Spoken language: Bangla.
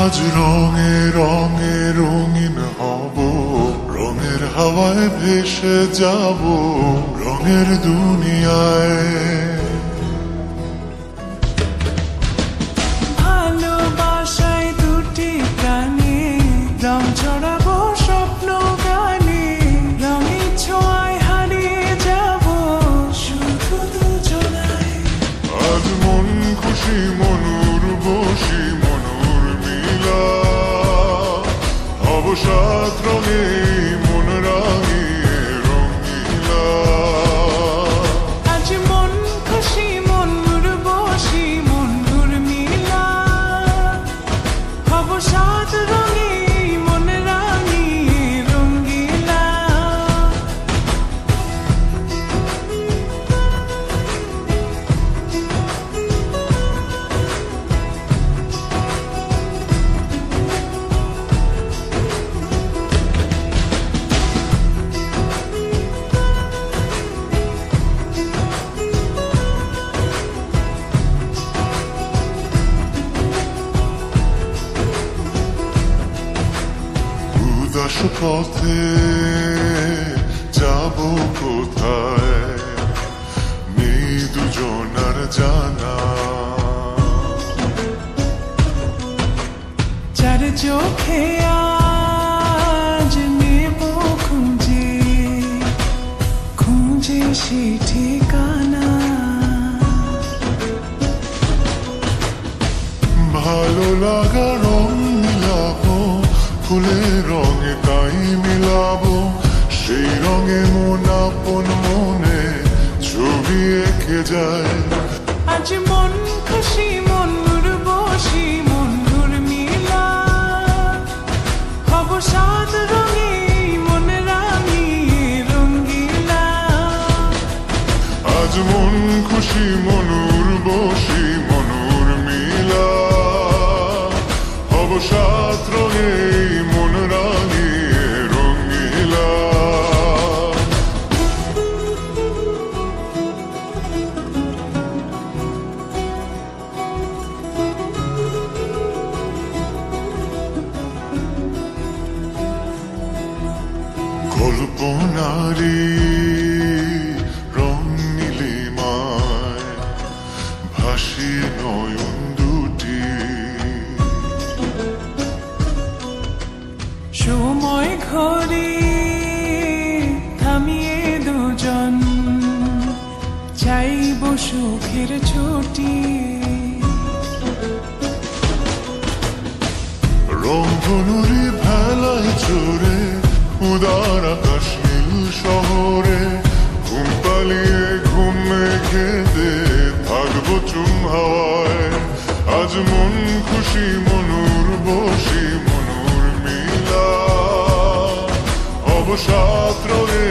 আজ রঙে রঙে রঙিন হব, রঙের হাওয়ায় ভেসে যাব রঙের দুনিয়ায়। ভালোবাসায় দুটি প্রাণী, রং ছড়াবো স্বপ্ন গানে, রঙের ছোঁয়ায় হারিয়ে যাব শুধু দুজনায়। আজ মন খুশি মনুর বসি মনুর মিলা, হব সাত রঙে মন রাঙিয়ে রঙিলা। আজ মন খুশি মনুর বসি মনুর মিলা, হব সাত রঙে মন রাঙিয়ে রঙিলা। উদাস পথে যাব কোথায়, নেই দুজনার জানা। চার চোখে আজ নেব খুঁজে খুঁজে সে ঠিকানা। ভালো লাগা রং মিলাবো, ফুলের রঙে তাই মিলাবো, সেই রঙে মন আপন মনে ছবি এঁকে যায়। আজ মন খুশি মনুর বসি মনুর মিলা, হব সাত রঙে মন রাঙিয়ে রঙিলা। আজ মন খুশি মনুর বসি মনুর মিলা, হব সাত রঙে মন রাঙিয়ে রঙিলা। কল্পনারি রং নীলিমায় ভাসি নয়ন দুটি, সময় ঘরে থামিয়ে দুজন চাইব সুখের ছুটি। রংধনুরি ভেলায় চড়ে উদার আকাশ নীল শহরে, ঘুম পালিয়ে ঘুম মেঘেতে থাকবো চুম হাওয়ায়। আজ মন খুশি মনুর বসি মনুর মিলা, হব সাত রঙে